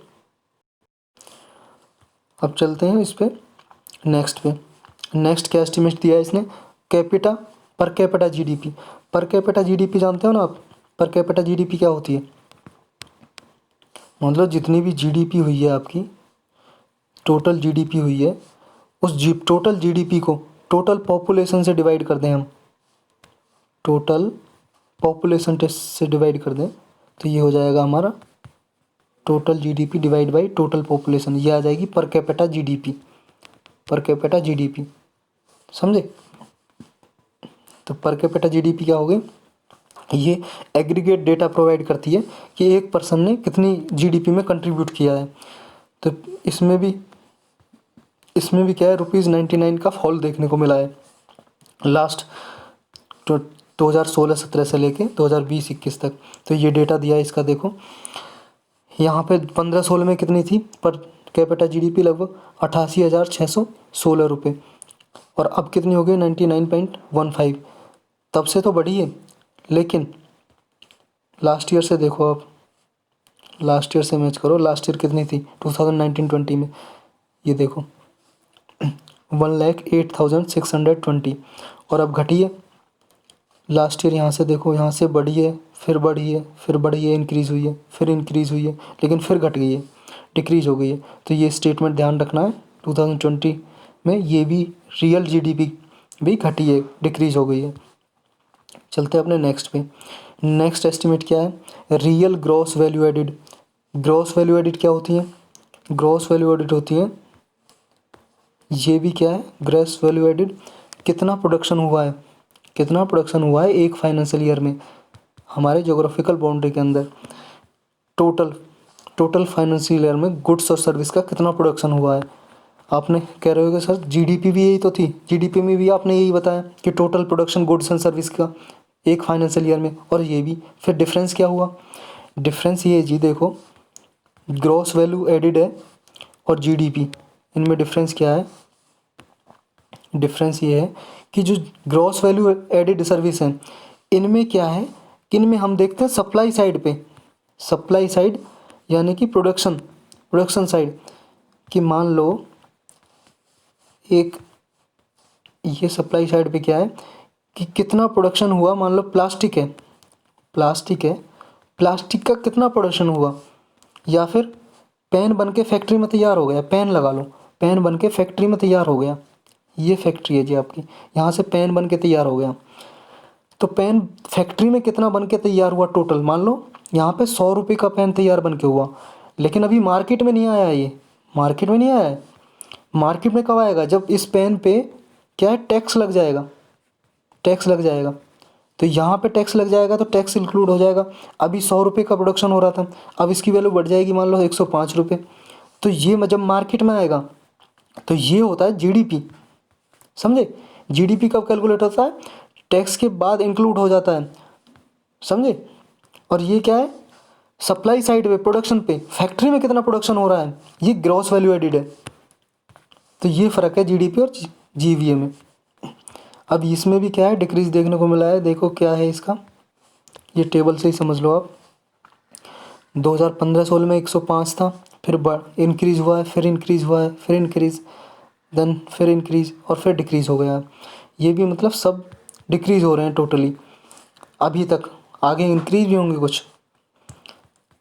अब चलते हैं इस पे, नेक्स्ट पे। नेक्स्ट क्या एस्टिमेट दिया है इसने, per capita GDP. Per capita GDP जानते हो ना आप? पर कैपिटा जीडीपी क्या होती है? मतलब जितनी भी जीडीपी हुई है आपकी, टोटल जीडीपी हुई है, उस टोटल जीडीपी को टोटल पॉपुलेशन से डिवाइड कर दें हम, टोटल पॉपुलेशन टेस्ट से डिवाइड कर दें तो ये हो जाएगा हमारा total GDP divide by total population. ये आ जाएगी per capita GDP, per capita GDP. समझे? तो पर कैपिटा जीडीपी क्या होगी, ये एग्रीगेट डेटा प्रोवाइड करती है कि एक पर्सन ने कितनी जीडीपी में कंट्रीब्यूट किया है। तो इसमें भी क्या है, ₹99 का फॉल देखने को मिला है लास्ट 2016-17 से लेके 2020-21 तक। तो ये डेटा दिया है इसका। देखो यहाँ पे 15-16 में कितनी थी पर कैपिटा जीडीपी, लगभग 88,616 रुपये, और अब कितनी हो गई, 99.15। तब से तो बढ़ी है, लेकिन लास्ट ईयर से देखो, आप लास्ट ईयर से मैच करो, लास्ट ईयर कितनी थी 2019-20 में, ये देखो 1,08,620, और अब घटी है। लास्ट ईयर यहाँ से देखो, यहाँ से बढ़ी है, फिर बढ़ी है, फिर बढ़ी है, इंक्रीज़ हुई है, फिर इंक्रीज़ हुई है, लेकिन फिर घट गई है, डिक्रीज़ हो गई है। तो ये स्टेटमेंट ध्यान रखना है। 2020 में ये भी रियल जीडीपी भी घटी है, डिक्रीज़ हो गई है। चलते हैं अपने नेक्स्ट पे। नेक्स्ट एस्टिमेट क्या है, real gross value added. Gross value added क्या होती है, ग्रॉस वैल्यू एडिड होती है, ये भी क्या है, ग्रॉस वैल्यू एडिड, कितना प्रोडक्शन हुआ है, कितना प्रोडक्शन हुआ है एक फाइनेंशियल ईयर में हमारे जोग्राफिकल बाउंड्री के अंदर। टोटल फाइनेंशियल ईयर में गुड्स और सर्विस का कितना प्रोडक्शन हुआ है। आपने कह रहे हो कि सर जीडीपी भी यही तो थी, जीडीपी में भी आपने यही बताया कि total production goods and service का एक फाइनेंशियल ईयर में, और ये भी। फिर डिफरेंस क्या हुआ, डिफरेंस ये है जी, देखो ग्रॉस वैल्यू एडिड है और जीडीपी, इनमें डिफरेंस क्या है? डिफरेंस ये है कि जो ग्रॉस वैल्यू एडेड सर्विस है, इनमें क्या है कि इनमें हम देखते हैं सप्लाई साइड पे, सप्लाई साइड यानी कि प्रोडक्शन साइड, कि मान लो एक, ये सप्लाई साइड पे क्या है कि कितना प्रोडक्शन हुआ। मान लो प्लास्टिक है, प्लास्टिक का कितना प्रोडक्शन हुआ, या फिर पेन बन के फैक्ट्री में तैयार हो गया, पेन लगा लो, पेन बन के फैक्ट्री में तैयार हो गया, ये फैक्ट्री है जी आपकी, यहाँ से पेन बन के तैयार हो गया। तो पेन फैक्ट्री में कितना बन के तैयार हुआ टोटल, मान लो यहाँ पे 100 रुपये का पेन तैयार बन के हुआ, लेकिन अभी मार्केट में नहीं आया, ये मार्केट में नहीं आया है। मार्केट में कब आएगा? जब इस पेन पे क्या है, टैक्स लग जाएगा, टैक्स लग जाएगा। तो यहाँ पे टैक्स लग जाएगा तो टैक्स इंक्लूड हो जाएगा। अभी 100 रुपये का प्रोडक्शन हो रहा था, अब इसकी वैल्यू बढ़ जाएगी मान लो 105 रुपये। तो ये जब मार्केट में आएगा तो ये होता है जीडीपी, समझे? जीडीपी कब कैलकुलेट होता है? टैक्स के बाद इंक्लूड हो जाता है, समझे? और ये क्या है? सप्लाई साइड पे, प्रोडक्शन पे, फैक्ट्री में कितना प्रोडक्शन हो रहा है, ये ग्रॉस वैल्यू एडिड है। तो ये फ़र्क है जीडीपी और जीवीए में। अब इसमें भी क्या है, डिक्रीज देखने को मिला है। देखो क्या है इसका, ये टेबल से ही समझ लो आप। 2015-16 में 105 था, फिर इंक्रीज़ हुआ है, फिर इंक्रीज़ हुआ है, फिर इंक्रीज़, देन फिर इंक्रीज़, और फिर डिक्रीज़ हो गया। ये भी मतलब सब डिक्रीज़ हो रहे हैं टोटली अभी तक, आगे इंक्रीज़ भी होंगे कुछ।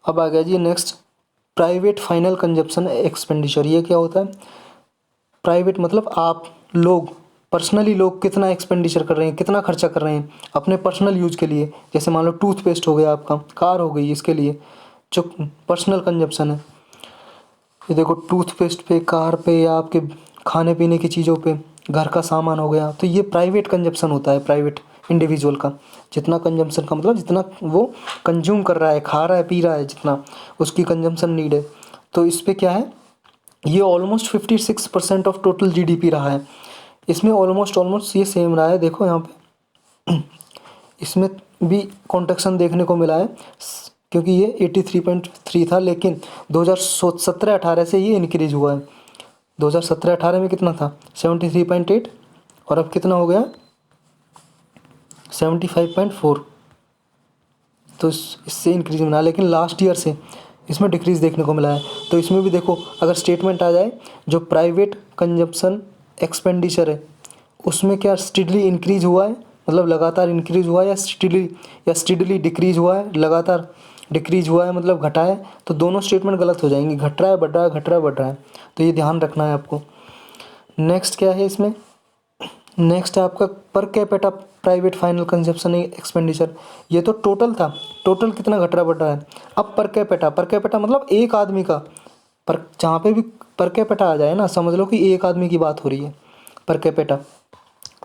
अब आ गया जी next, private final consumption expenditure. ये क्या होता है? प्राइवेट मतलब आप लोग, पर्सनली लोग कितना एक्सपेंडिचर कर रहे हैं, कितना खर्चा कर रहे हैं अपने पर्सनल यूज के लिए। जैसे मान लो टूथपेस्ट हो गया आपका, कार हो गई, इसके लिए जो पर्सनल कंजप्शन है। ये देखो टूथपेस्ट पे, कार पे, या आपके खाने पीने की चीज़ों पे, घर का सामान हो गया, तो ये प्राइवेट कंजप्शन होता है, प्राइवेट इंडिविजुअल का। जितना कंजम्पशन का मतलब जितना वो कंज्यूम कर रहा है, खा रहा है, पी रहा है, जितना उसकी कंजम्पशन नीड है। तो इस पर क्या है, ये ऑलमोस्ट 56% ऑफ टोटल जीडीपी रहा है। इसमें ऑलमोस्ट ये सेम रहा है। देखो यहाँ पे इसमें भी कॉन्ट्रैक्शन देखने को मिला है, क्योंकि ये 83.3 था, लेकिन 2017-18 से ये इंक्रीज़ हुआ है। 2017-18 में कितना था, 73.8, और अब कितना हो गया, 75.4। तो इससे इंक्रीज मिला, लेकिन लास्ट ईयर से इसमें डिक्रीज़ देखने को मिला है। तो इसमें भी देखो, अगर स्टेटमेंट आ जाए, जो प्राइवेट कंजप्शन एक्सपेंडिचर है उसमें क्या स्टीडली इंक्रीज़ हुआ है, मतलब लगातार इंक्रीज़ हुआ है, या स्टीडली डिक्रीज़ हुआ है, लगातार डिक्रीज़ हुआ है मतलब घटा है, तो दोनों स्टेटमेंट गलत हो जाएंगे। घट रहा है, बढ़ रहा है, घट रहा है, बढ़ रहा है, तो ये ध्यान रखना है आपको। नेक्स्ट क्या है इसमें, नेक्स्ट है आपका per capita private final consumption expenditure. ये तो टोटल था, टोटल कितना घट रहा बढ़ रहा है। अब पर कैपिटा मतलब एक आदमी का, पर जहाँ पे भी पर कैपिटा आ जाए ना, समझ लो कि एक आदमी की बात हो रही है, पर कैपिटा।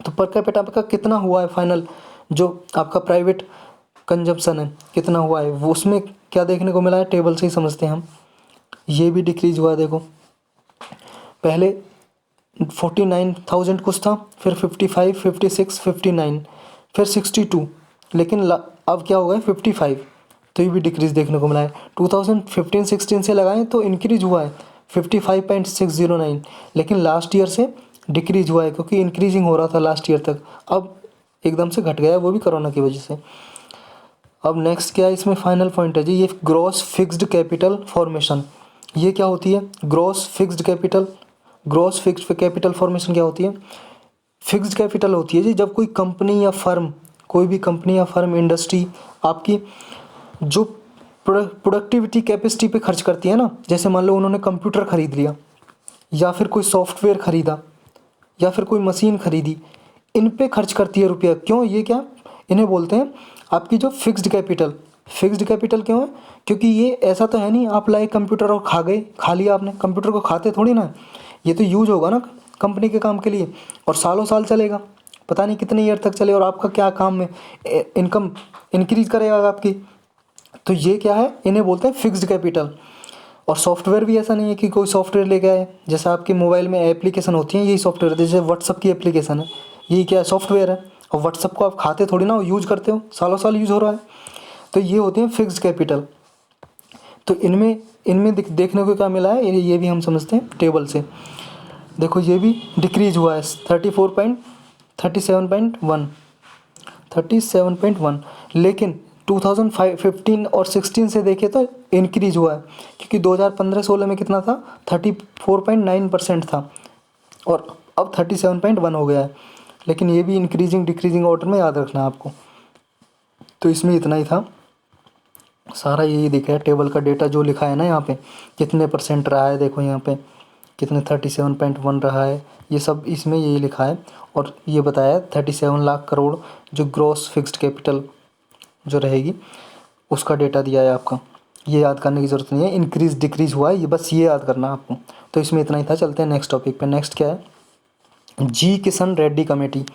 तो पर कैपिटा का कितना हुआ है फाइनल, जो आपका प्राइवेट कंजप्शन है कितना हुआ है, वो उसमें क्या देखने को मिला है, टेबल से ही समझते हैं हम। ये भी डिक्रीज़ हुआ है। देखो पहले 49,000 कुछ था, फिर 55, 56, 59, फिर 62, लेकिन अब क्या हो गया 55। तो ये भी डिक्रीज़ देखने को मिला है। 2015-16 से लगाएं तो इंक्रीज़ हुआ है 55.609, लेकिन लास्ट ईयर से डिक्रीज़ हुआ है, क्योंकि इंक्रीजिंग हो रहा था लास्ट ईयर तक, अब एकदम से घट गया, वो भी कोरोना की वजह से। अब नेक्स्ट क्या है इसमें, फाइनल पॉइंट है जी, ये ग्रॉस फिक्स्ड कैपिटल फॉर्मेशन। ये क्या होती है, ग्रॉस फिक्स्ड कैपिटल फॉर्मेशन क्या होती है? फिक्स्ड कैपिटल होती है जी, जब कोई कंपनी या फर्म, कोई भी कंपनी या फर्म, इंडस्ट्री आपकी जो प्रोडक्टिविटी कैपेसिटी पे खर्च करती है ना, जैसे मान लो उन्होंने कंप्यूटर खरीद लिया, या फिर कोई सॉफ्टवेयर खरीदा, या फिर कोई मशीन खरीदी, इन पे खर्च करती है रुपया। क्यों? ये क्या, इन्हें बोलते हैं आपकी जो फिक्स्ड कैपिटल क्यों है? क्योंकि ये ऐसा तो है नहीं आप लाए कंप्यूटर और खा लिया आपने, कंप्यूटर को खाते थोड़ी ना, ये तो यूज होगा ना कंपनी के काम के लिए, और सालों साल चलेगा, पता नहीं कितने ईयर तक चले, और आपका क्या काम में इनकम इंक्रीज करेगा आपकी। तो ये क्या है, इन्हें बोलते हैं फिक्स्ड कैपिटल। और सॉफ्टवेयर भी ऐसा नहीं है कि कोई सॉफ्टवेयर लेके आए, जैसे आपके मोबाइल में एप्लीकेशन होती हैं, यही सॉफ्टवेयर, जैसे व्हाट्सअप की एप्लीकेशन है, यही क्या है, सॉफ्टवेयर है। और व्हाट्सअप को आप खाते थोड़ी ना, यूज़ करते हो, सालों साल यूज़ हो रहा है। तो ये होते हैं फिक्स्ड कैपिटल। तो इनमें इनमें देखने को क्या मिला है, ये भी हम समझते हैं टेबल से। देखो ये भी डिक्रीज हुआ है 37.1, लेकिन 2015 और 16 से देखें तो इंक्रीज हुआ है, क्योंकि 2015-16 में कितना था, 34.9% था और अब 37.1 हो गया है। लेकिन ये भी इंक्रीजिंग डिक्रीजिंग ऑर्डर में याद रखना है आपको। तो इसमें इतना ही था, सारा यही दिखा है टेबल का डेटा जो लिखा है ना यहाँ पे, कितने % रहा है, देखो यहाँ पे कितने 37.1 रहा है, ये सब इसमें यही लिखा है। और ये बताया 37 लाख करोड़ जो ग्रॉस फिक्स्ड कैपिटल जो रहेगी उसका डेटा दिया है आपका। ये याद करने की ज़रूरत नहीं है, इंक्रीज डिक्रीज हुआ है, ये बस ये याद करना है आपको। तो इसमें इतना ही था। चलते हैं नेक्स्ट टॉपिक पे। नेक्स्ट क्या है, जी किशन रेड्डी कमेटी।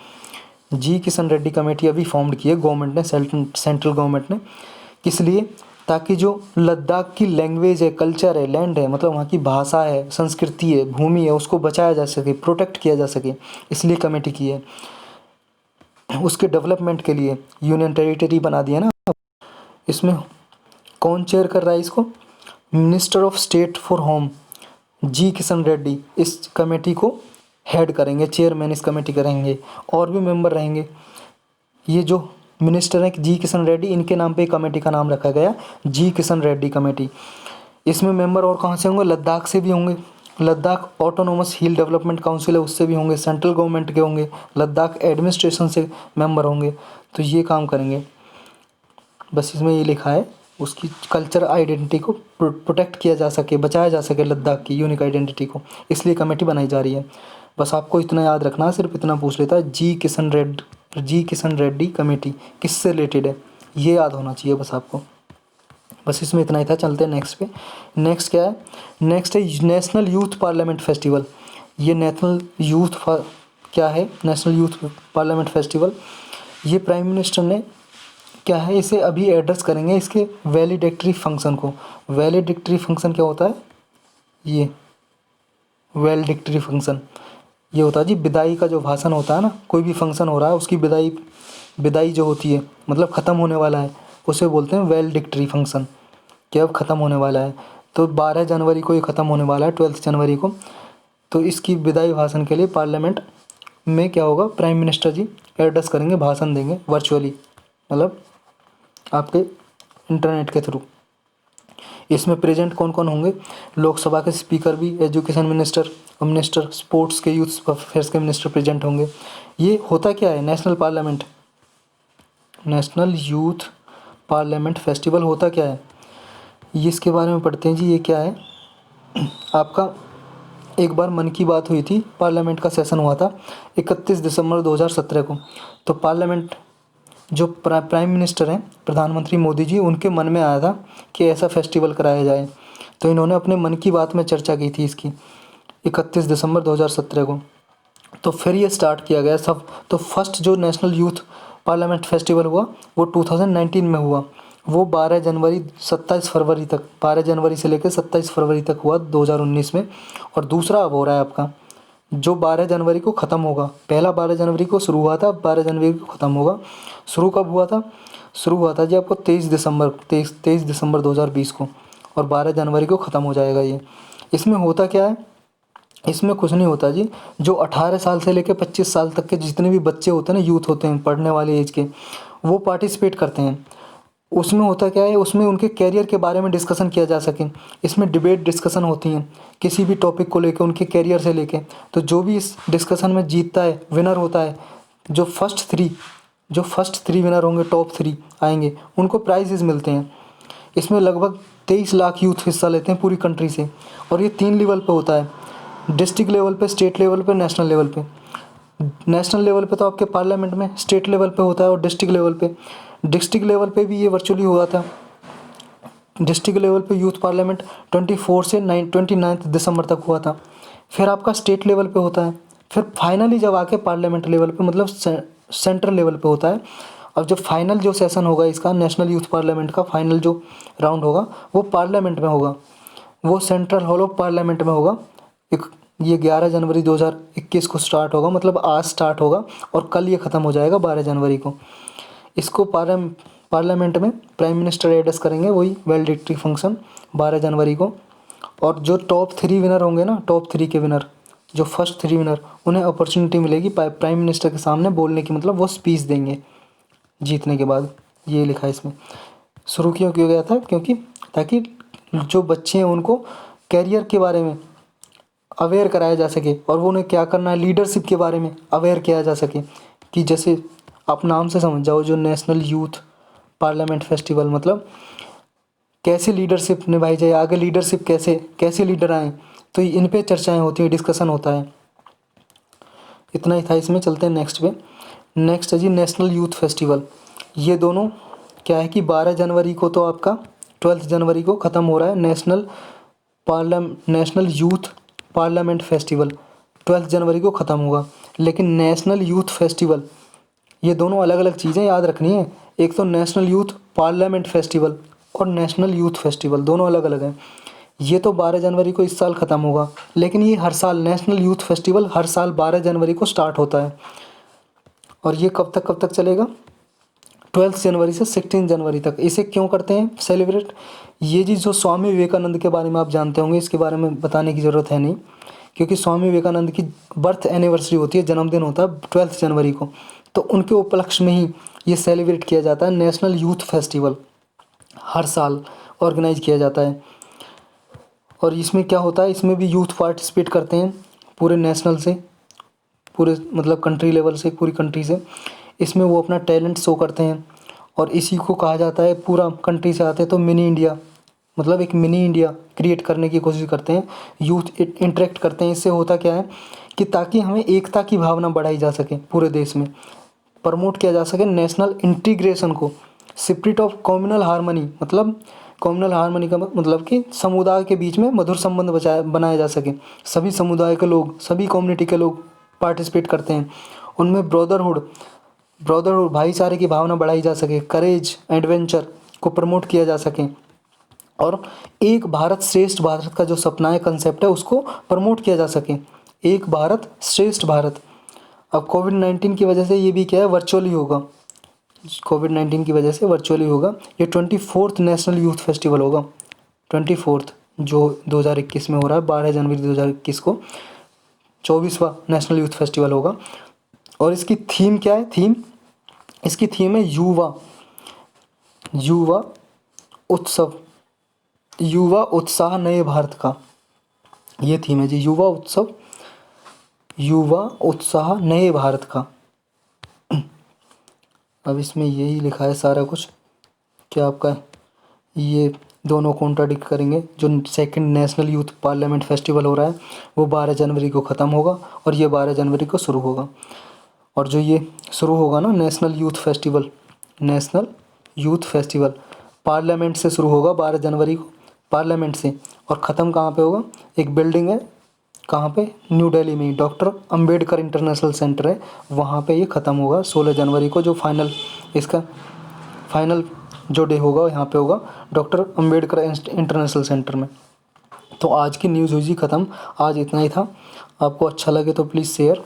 जी किशन रेड्डी कमेटी अभी फॉर्म्ड की है गवर्नमेंट ने, सेंट्रल गवर्नमेंट ने। किस लिए, ताकि जो लद्दाख की लैंग्वेज है, कल्चर है, लैंड है, मतलब वहाँ की भाषा है, संस्कृति है, भूमि है, उसको बचाया जा सके, प्रोटेक्ट किया जा सके, इसलिए कमेटी की है। उसके डेवलपमेंट के लिए यूनियन टेरिटरी बना दिया ना। इसमें कौन चेयर कर रहा है इसको, minister of state for home जी किशन रेड्डी इस कमेटी को हेड करेंगे, चेयरमैन इस कमेटी करेंगे, और भी मेंबर रहेंगे। ये जो मिनिस्टर हैं जी किशन रेड्डी, इनके नाम पे कमेटी का नाम रखा गया जी किशन रेड्डी कमेटी। इसमें मेंबर और कहाँ से होंगे, लद्दाख से भी होंगे, लद्दाख ऑटोनोमस हिल डेवलपमेंट काउंसिल है उससे भी होंगे, सेंट्रल गवर्नमेंट के होंगे, लद्दाख एडमिनिस्ट्रेशन से मेंबर होंगे। तो ये काम करेंगे, बस इसमें ये लिखा है उसकी कल्चर आइडेंटिटी को प्रोटेक्ट किया जा सके, बचाया जा सके लद्दाख की यूनिक आइडेंटिटी को, इसलिए कमेटी बनाई जा रही है। बस आपको इतना याद रखना है, सिर्फ इतना पूछ लेता है, जी किशन रेड्डी कमेटी किससे रिलेटेड है, ये याद होना चाहिए बस आपको। बस इसमें इतना ही था। चलते हैं नेक्स्ट पे। नेक्स्ट क्या है, नेक्स्ट है नेशनल यूथ पार्लियामेंट फेस्टिवल। ये क्या है, नेशनल यूथ पार्लियामेंट फेस्टिवल, ये प्राइम मिनिस्टर ने क्या है, इसे अभी एड्रेस करेंगे, इसके वैलिडिक्टरी फंक्शन को। वैलिडिक्टरी फंक्शन क्या होता है, ये वैलिडिक्टरी फंक्शन ये होता है जी विदाई का जो भाषण होता है ना, कोई भी फंक्शन हो रहा है उसकी विदाई जो होती है, मतलब ख़त्म होने वाला है, उसे बोलते हैं वैलिडिक्टरी फंक्शन, कि अब ख़त्म होने वाला है। तो 12 जनवरी को ये ख़त्म होने वाला है, 12 जनवरी को। तो इसकी विदाई भाषण के लिए पार्लियामेंट में क्या होगा, प्राइम मिनिस्टर जी एड्रेस करेंगे, भाषण देंगे वर्चुअली, मतलब आपके इंटरनेट के थ्रू। इसमें प्रेजेंट कौन कौन होंगे, लोकसभा के स्पीकर भी, एजुकेशन मिनिस्टर, मिनिस्टर स्पोर्ट्स के, यूथ अफेयर्स के मिनिस्टर प्रेजेंट होंगे। ये होता क्या है, नेशनल यूथ पार्लियामेंट फेस्टिवल होता क्या है, ये इसके बारे में पढ़ते हैं जी। ये क्या है, आपका एक बार मन की बात हुई थी, पार्लियामेंट का सेशन हुआ था 31 दिसंबर 2017 को। तो पार्लियामेंट जो प्राइम मिनिस्टर हैं, प्रधानमंत्री मोदी जी, उनके मन में आया था कि ऐसा फेस्टिवल कराया जाए। तो इन्होंने अपने मन की बात में चर्चा की थी इसकी 31 दिसंबर 2017 को। तो फिर ये स्टार्ट किया गया सब। तो फर्स्ट जो नेशनल यूथ पार्लियामेंट फेस्टिवल हुआ वो 2019 में हुआ, वो 27 फरवरी तक, 12 जनवरी से लेकर 27 फरवरी तक हुआ 2019 में। और दूसरा अब हो रहा है आपका, जो 12 जनवरी को ख़त्म होगा। पहला 12 जनवरी को शुरू हुआ था, 12 जनवरी को ख़त्म होगा। शुरू कब हुआ था, शुरू हुआ था जी आपको 23 दिसंबर 2020 को, और 12 जनवरी को ख़त्म हो जाएगा ये। इसमें होता क्या है, इसमें कुछ नहीं होता जी। जो 18 साल से लेकर 25 साल तक के जितने भी बच्चे होते हैं ना, यूथ होते हैं, पढ़ने वाले एज के, वो पार्टिसिपेट करते हैं। उसमें होता क्या है, उसमें उनके कैरियर के बारे में डिस्कशन किया जा सके। इसमें डिबेट डिस्कशन होती हैं किसी भी टॉपिक को लेकर, उनके कैरियर से लेके। तो जो भी इस डिस्कशन में जीतता है, विनर होता है, जो फर्स्ट थ्री विनर होंगे, टॉप 3 आएंगे, उनको प्राइजेज़ मिलते हैं। इसमें लगभग 23 लाख यूथ हिस्सा लेते हैं पूरी कंट्री से। और ये 3 लेवल पे होता है, डिस्ट्रिक्ट लेवल पे, स्टेट लेवल पे, नेशनल लेवल पे। नेशनल लेवल पे तो आपके पार्लियामेंट में, स्टेट लेवल पे होता है, और डिस्ट्रिक्ट लेवल पे भी ये वर्चुअली हुआ था। डिस्ट्रिक्ट लेवल पे यूथ पार्लियामेंट 24 से 29 दिसंबर तक हुआ था। फिर आपका स्टेट लेवल पे होता है, फिर फाइनली जब आके पार्लियामेंट लेवल पे, मतलब सेंट्रल लेवल पे होता है। अब जब फाइनल जो सेशन होगा इसका, नेशनल यूथ पार्लियामेंट का फाइनल जो राउंड होगा, वो पार्लियामेंट में होगा, वो सेंट्रल हॉल ऑफ पार्लियामेंट में होगा। ये 11 जनवरी 2021 को स्टार्ट होगा, मतलब आज स्टार्ट होगा, और कल ये ख़त्म हो जाएगा 12 जनवरी को। इसको पार्लियामेंट में प्राइम मिनिस्टर एड्रेस करेंगे, वही वैलिडिटी फंक्शन 12 जनवरी को। और जो टॉप 3 विनर होंगे ना, टॉप 3 के विनर, जो फर्स्ट 3 विनर, उन्हें अपॉर्चुनिटी मिलेगी प्राइम मिनिस्टर के सामने बोलने की, मतलब वो स्पीच देंगे जीतने के बाद। ये लिखा है इसमें। शुरू क्यों किया गया था? क्योंकि ताकि जो बच्चे हैं उनको कैरियर के बारे में अवेयर कराया जा सके, और वो उन्हें क्या करना है, लीडरशिप के बारे में अवेयर किया जा सके। कि जैसे आप नाम से समझ जाओ, जो नेशनल यूथ पार्लियामेंट फेस्टिवल, मतलब कैसे लीडरशिप निभाई जाए, आगे लीडरशिप कैसे कैसे लीडर आए, तो इन पे चर्चाएं होती हैं, डिस्कशन होता है। इतना ही था इसमें। चलते हैं नेक्स्ट पे। नेक्स्ट है जी नेशनल यूथ फेस्टिवल। ये दोनों क्या है कि 12 जनवरी को तो आपका 12 जनवरी को ख़त्म हो रहा है नेशनल यूथ पार्लियामेंट फेस्टिवल, 12 जनवरी को ख़त्म होगा। लेकिन नेशनल यूथ फेस्टिवल, ये दोनों अलग अलग चीज़ें याद रखनी है। एक तो नेशनल यूथ पार्लियामेंट फेस्टिवल और नेशनल यूथ फेस्टिवल दोनों अलग अलग हैं। ये तो 12 जनवरी को इस साल ख़त्म होगा, लेकिन ये हर साल नेशनल यूथ फेस्टिवल हर साल 12 जनवरी को स्टार्ट होता है। और ये कब तक चलेगा? 12 जनवरी से 16 जनवरी तक। इसे क्यों करते हैं सेलिब्रेट? ये जी जो स्वामी विवेकानंद के बारे में आप जानते होंगे, इसके बारे में बताने की ज़रूरत है नहीं, क्योंकि स्वामी विवेकानंद की बर्थ एनिवर्सरी होती है, जन्मदिन होता है 12 जनवरी को। तो उनके उपलक्ष्य में ही ये सेलिब्रेट किया जाता है। नेशनल यूथ फेस्टिवल हर साल ऑर्गेनाइज किया जाता है। और इसमें क्या होता है, इसमें भी यूथ पार्टिसिपेट करते हैं पूरे नेशनल से, पूरे मतलब कंट्री लेवल से, पूरी कंट्री से। इसमें वो अपना टैलेंट शो करते हैं, और इसी को कहा जाता है, पूरा कंट्री से आते हैं तो मिनी इंडिया, मतलब एक मिनी इंडिया क्रिएट करने की कोशिश करते हैं। यूथ इंटरेक्ट करते हैं। इससे होता क्या है कि ताकि हमें एकता की भावना बढ़ाई जा सके, पूरे देश में प्रमोट किया जा सके नेशनल इंटीग्रेशन को, स्पिरिट ऑफ कम्युनल हार्मनी, मतलब कम्युनल हार्मनी का मतलब कि समुदाय के बीच में मधुर संबंध बनाया जा सके। सभी समुदाय के लोग, सभी कम्युनिटी के लोग पार्टिसिपेट करते हैं। उनमें ब्रदरहुड भाईचारे की भावना बढ़ाई जा सके, करेज एडवेंचर को प्रमोट किया जा सके, और एक भारत श्रेष्ठ भारत का जो सपना है, कंसेप्ट है, उसको प्रमोट किया जा सके। एक भारत श्रेष्ठ भारत। अब कोविड-19 की वजह से ये भी क्या है, वर्चुअली होगा। कोविड-19 की वजह से वर्चुअली होगा। ये 24th नेशनल यूथ फेस्टिवल होगा, 24th जो 2021 में हो रहा है, 12 जनवरी 2021 को 24वां नेशनल यूथ फेस्टिवल होगा। और इसकी थीम क्या है? इसकी थीम है युवा उत्सव, युवा उत्साह नए भारत का। ये थीम है जी, युवा उत्साह नए भारत का। अब इसमें यही लिखा है सारा कुछ, क्या आपका ये दोनों कॉन्ट्राडिक्ट करेंगे। जो second national youth parliament festival हो रहा है वो 12 जनवरी को ख़त्म होगा, और ये 12 जनवरी को शुरू होगा। और जो ये शुरू होगा ना नेशनल यूथ फेस्टिवल पार्लियामेंट से शुरू होगा 12 जनवरी को, पार्लियामेंट से। और ख़त्म कहाँ पे होगा? एक बिल्डिंग है, कहाँ पे? न्यू दिल्ली में डॉक्टर अंबेडकर इंटरनेशनल सेंटर है, वहाँ पे ये ख़त्म होगा 16 जनवरी को। जो इसका फाइनल जो डे होगा यहाँ पे होगा डॉक्टर अंबेडकर इंटरनेशनल सेंटर में। तो आज की न्यूज़ हुई जी ख़त्म। आज इतना ही था। आपको अच्छा लगे तो प्लीज़ शेयर।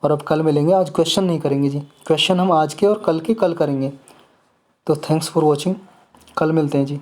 और अब कल मिलेंगे। आज क्वेश्चन नहीं करेंगे जी, क्वेश्चन हम आज के और कल करेंगे। तो थैंक्स फॉर वॉचिंग। कल मिलते हैं जी।